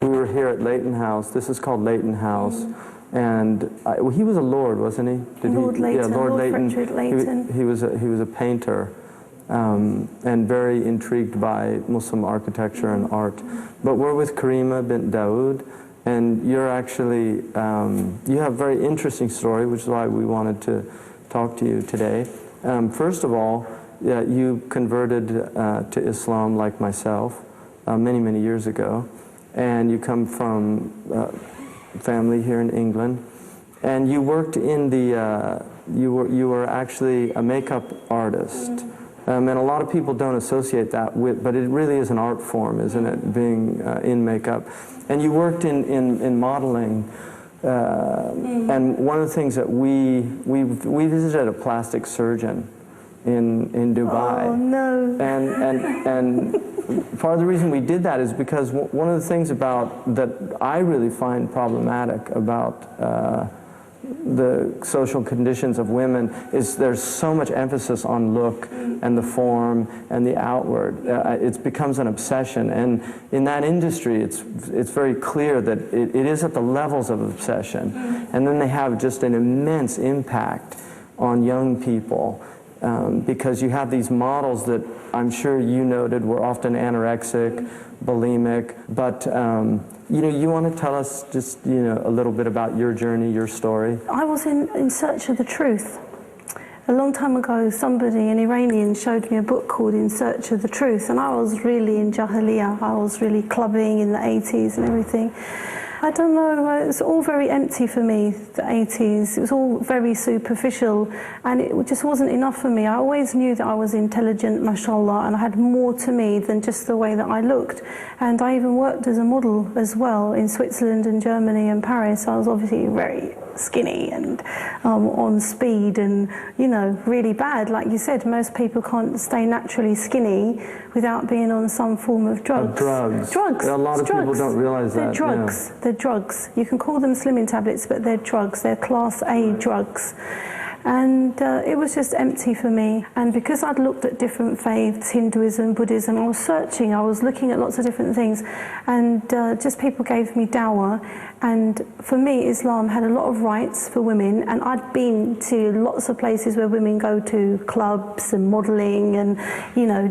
we were here at Leighton House. This is called Leighton House. And he was a lord, wasn't he? Lord Leighton, yeah, Lord Leighton. Frederick Leighton. He was a painter, and very intrigued by Muslim architecture and art. But we're with Karima bint Dawood, and you're actually, you have a very interesting story, which is why we wanted to talk to you today. First of all, you converted to Islam like myself many, many years ago, and you come from family here in England, and you worked in the, you were actually a makeup artist. And a lot of people don't associate that with, but it really is an art form, isn't it, being in makeup. And you worked in modeling, and one of the things that we visited a plastic surgeon in Dubai. Oh, no. And part of the reason we did that is because one of the things that I really find problematic about the social conditions of women is there's so much emphasis on look and the form and the outward. It becomes an obsession, and in that industry it's very clear that it is at the levels of obsession, and then they have just an immense impact on young people. Because you have these models that I'm sure you noted were often anorexic, bulimic, but you want to tell us just a little bit about your journey, your story? I was in search of the truth. A long time ago, an Iranian, showed me a book called In Search of the Truth, and I was really in Jahiliyyah. I was really clubbing in the 80s and everything. I don't know, it was all very empty for me, the 80s. It was all very superficial, and it just wasn't enough for me. I always knew that I was intelligent, mashallah, and I had more to me than just the way that I looked. And I even worked as a model as well in Switzerland and Germany and Paris. I was obviously very skinny and on speed and, really bad. Like you said, most people can't stay naturally skinny without being on some form of drugs. Drugs. A lot of people don't realize that. They're drugs. Yeah. They're drugs. You can call them slimming tablets, but they're drugs. They're class A drugs. And it was just empty for me. And because I'd looked at different faiths, Hinduism, Buddhism, I was searching, I was looking at lots of different things, and just people gave me dawah. And for me, Islam had a lot of rights for women, and I'd been to lots of places where women go to clubs and modelling and,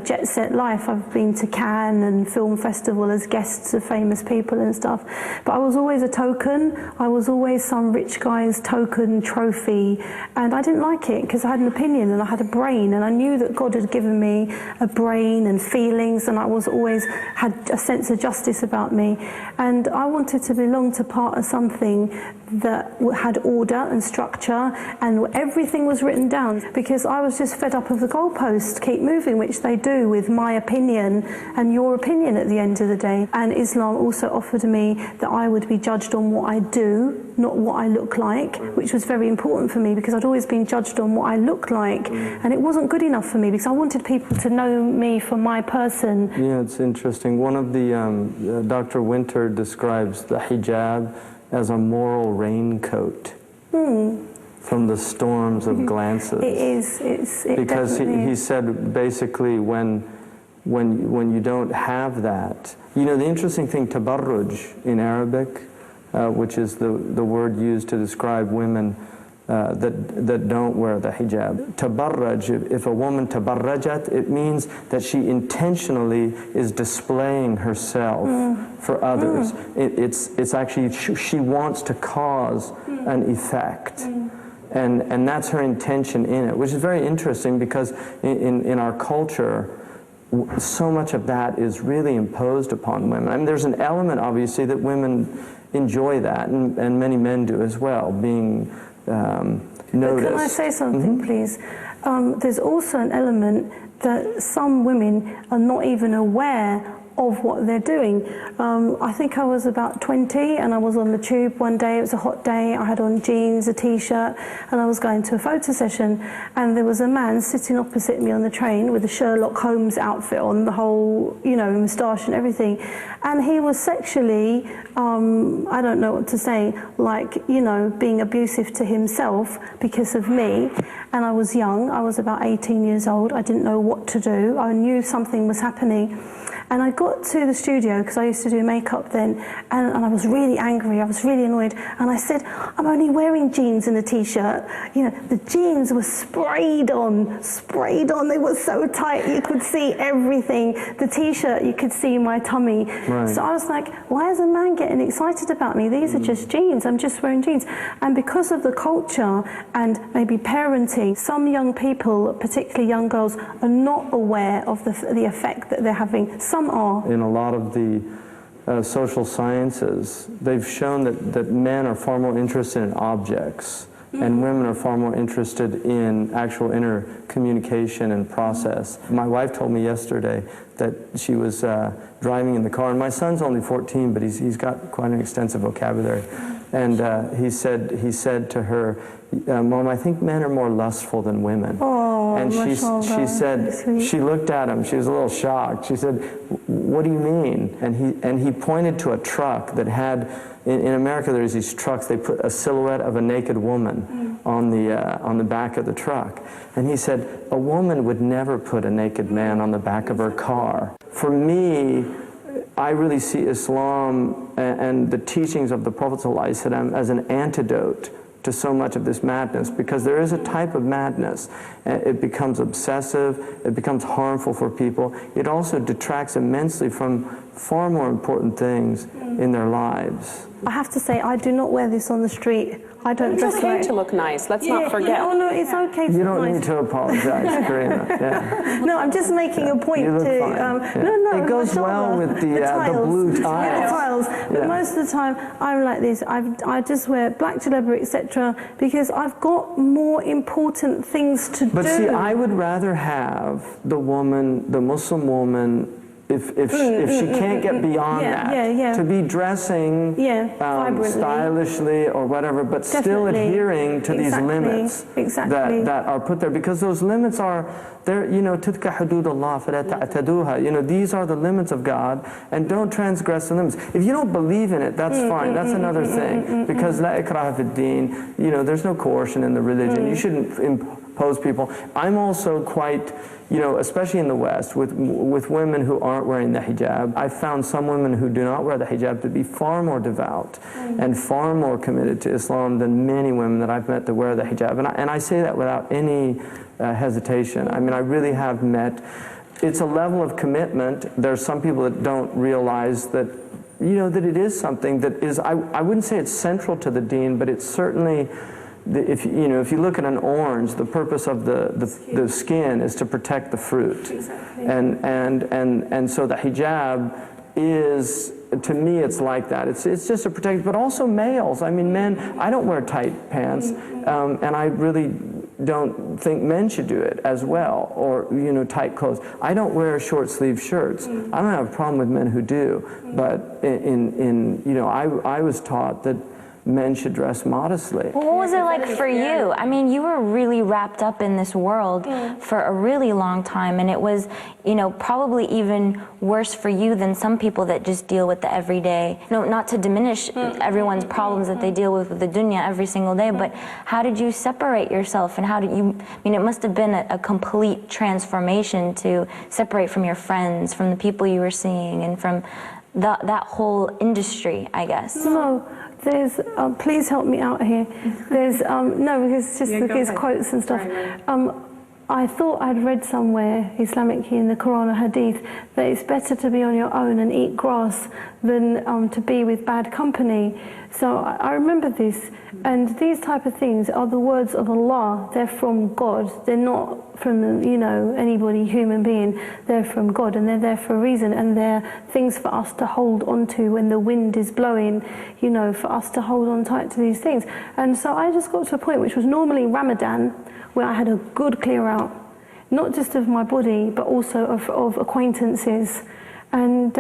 jet set life. I've been to Cannes and film festival as guests of famous people and stuff. But I was always a token. I was always some rich guy's token trophy, and I didn't like it because I had an opinion and I had a brain, and I knew that God had given me a brain and feelings, and I was always had a sense of justice about me, and I wanted to belong to part of something that had order and structure, and everything was written down, because I was just fed up of the goalposts keep moving, which they do with my opinion and your opinion at the end of the day. And Islam also offered me that I would be judged on what I do, not what I look like, which was very important for me, because I'd always been judged on what I looked like, and it wasn't good enough for me, because I wanted people to know me for my person. Yeah, it's interesting. One of the, Dr. Winter describes the hijab as a moral raincoat from the storms of glances. It is. Because he said basically when you don't have that, the interesting thing, tabarruj in Arabic, which is the word used to describe women that don't wear the hijab. Tabarraj, if a woman tabarrajat, it means that she intentionally is displaying herself for others. It's actually, she wants to cause an effect. And that's her intention in it, which is very interesting, because in our culture, so much of that is really imposed upon women. I mean, there's an element, obviously, that women enjoy that, and many men do as well, being noticed. But can I say something, please? There's also an element that some women are not even aware of what they're doing. I think I was about 20 and I was on the tube one day. It was a hot day. I had on jeans, a t-shirt, and I was going to a photo session, and there was a man sitting opposite me on the train with a Sherlock Holmes outfit on, the whole, moustache and everything, and he was sexually, I don't know what to say, being abusive to himself because of me. And I was young. I was about 18 years old. I didn't know what to do. I knew something was happening. And I got to the studio, because I used to do makeup then, and I was really angry, I was really annoyed, and I said, I'm only wearing jeans and a t-shirt. You know, the jeans were sprayed on, they were so tight, you could see everything. The t-shirt, you could see my tummy. Right. So I was like, why is a man getting excited about me? These are just jeans, I'm just wearing jeans. And because of the culture and maybe parenting, some young people, particularly young girls, are not aware of the effect that they're having. Some are. In a lot of the social sciences, they've shown that men are far more interested in objects and women are far more interested in actual inner communication and process. My wife told me yesterday that she was driving in the car, and my son's only 14, but he's got quite an extensive vocabulary. And he said to her, Mom, I think men are more lustful than women. Oh, and she said, she looked at him, she was a little shocked. She said, what do you mean? And he pointed to a truck that had, in America there's these trucks, they put a silhouette of a naked woman on the back of the truck. And he said, a woman would never put a naked man on the back of her car. For me, I really see Islam and the teachings of the Prophet ﷺ as an antidote to so much of this madness, because there is a type of madness. It becomes obsessive, it becomes harmful for people. It also detracts immensely from far more important things in their lives. I have to say, I do not wear this on the street. I don't dress It's okay to look nice, let's not forget. Oh no, it's okay to You look don't nice. need to apologize, Karina. Yeah. No, I'm just making a point You look to... fine. No, it goes well with the blue tiles. Yeah, the tiles. But most of the time, I'm like this. I just wear black jalaba, etc., because I've got more important things to do. But see, I would rather have the woman, the Muslim woman, if she can't get beyond that, to be dressing stylishly or whatever, but still adhering to these limits that are put there, because those limits are there. You know, تِلْكَ حُدُودُ اللَّهِ فَلَا تَعْتَدُوهَا. You know, these are the limits of God, and don't transgress the limits. If you don't believe in it, that's fine. That's another thing, because la ikraha fid din. You know, there's no coercion in the religion. You shouldn't impose people. I'm also quite, you know, especially in the West, with women who aren't wearing the hijab, I've found some women who do not wear the hijab to be far more devout and far more committed to Islam than many women that I've met that wear the hijab. And I say that without any hesitation. I mean, I really have met, it's a level of commitment. There's some people that don't realize that, you know, that it is something that is, I wouldn't say it's central to the deen, but it's certainly, if you look at an orange, the purpose of the skin is to protect the fruit. Exactly. And so the hijab is, to me, it's like that. It's just a protection, but also males. I mean, men, I don't wear tight pants, and I really don't think men should do it as well, or, you know, tight clothes. I don't wear short sleeve shirts. I don't have a problem with men who do, but you know, I was taught that men should dress modestly. Well, what was it like for you? I mean, you were really wrapped up in this world for a really long time, and it was, you know, probably even worse for you than some people that just deal with the everyday. No, not to diminish everyone's problems that they deal with the dunya every single day, but how did you separate yourself, and how did you, I mean, it must have been a complete transformation to separate from your friends, from the people you were seeing, and from that whole industry, I guess. No. There's, please help me out here. There's, no, because it's just these quotes and stuff. I thought I'd read somewhere, Islamically in the Quran or Hadith, that it's better to be on your own and eat grass than to be with bad company. So I remember this, and these type of things are the words of Allah. They're from God. They're not from, you know, anybody, human being. They're from God, and they're there for a reason, and they're things for us to hold on to when the wind is blowing, you know, for us to hold on tight to these things. And so I just got to a point, which was normally Ramadan, where I had a good clear out, not just of my body, but also of acquaintances. And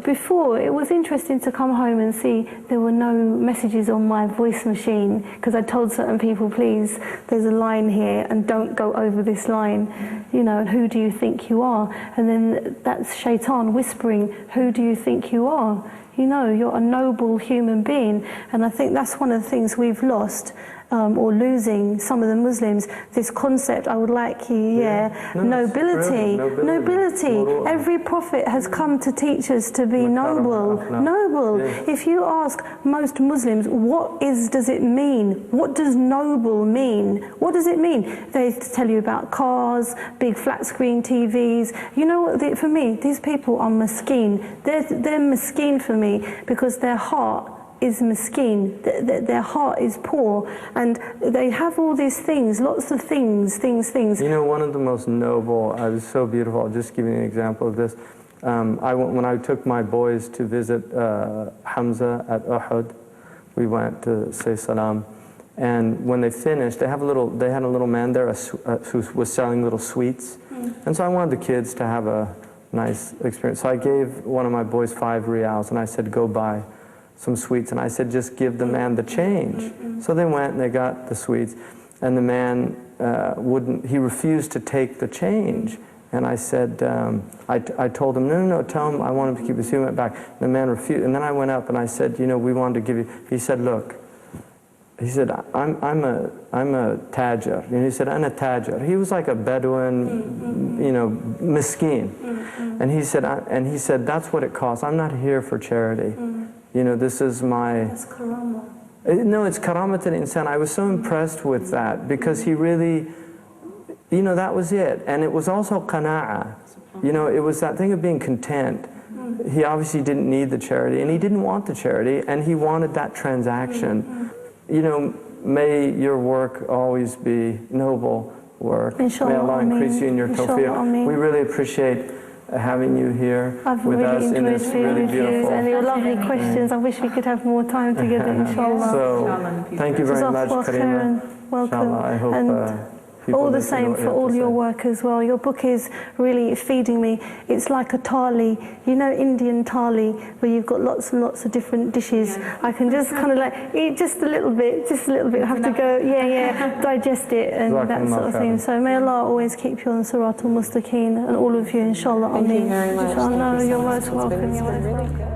before, it was interesting to come home and see there were no messages on my voice machine, because I told certain people, please, there's a line here and don't go over this line, you know, and who do you think you are? And then that's shaitan whispering, who do you think you are? You know, you're a noble human being. And I think that's one of the things we've lost. or losing some of the Muslims, this concept, I would like you, nobility. Every prophet has come to teach us to be noble. If you ask most Muslims, what does it mean? What does noble mean? What does it mean? They tell you about cars, big flat screen TVs. You know what, for me, these people are miskeen. They're miskeen for me because their heart is miskeen, their heart is poor, and they have all these things, lots of things. You know, one of the most noble, it was so beautiful, I'll just give you an example of this. When I took my boys to visit Hamza at Uhud, we went to say salam, and when they finished, they had a little man there who was selling little sweets, and so I wanted the kids to have a nice experience. So I gave one of my boys 5 riyals, and I said, go buy some sweets, and I said, just give the man the change. So they went and they got the sweets, and the man he refused to take the change. And I said, I told him, no, tell him I want him to keep it. So he went back. The man refused, and then I went up and I said, you know, we wanted to give you. He said, look, he said, I'm a tajir. And he said, I'm a tajir. He was like a Bedouin, you know, miskeen. And he said, that's what it costs. I'm not here for charity. You know, this is my... It's karama. No, it's karamat al-insan. I was so impressed with that because he really, you know, that was it. And it was also qana'a. You know, it was that thing of being content. He obviously didn't need the charity, and he didn't want the charity, and he wanted that transaction. You know, may your work always be noble work. Inshallah, may Allah increase you in your tawfiq. We really appreciate having you here with us in this really beautiful... And your lovely questions. I wish we could have more time together, inshallah. So, thank you very much, Karima. Welcome. Inshallah, I hope all the same for all your work as well. Your book is really feeding me. It's like a thali, you know, Indian thali, where you've got lots and lots of different dishes. I can just kind of like eat just a little bit, I have to go, digest it and that sort of thing. So may Allah always keep you on Siratul Mustaqeen, and all of you, inshallah. Thank you very much. Inshallah, you're most welcome. Really good.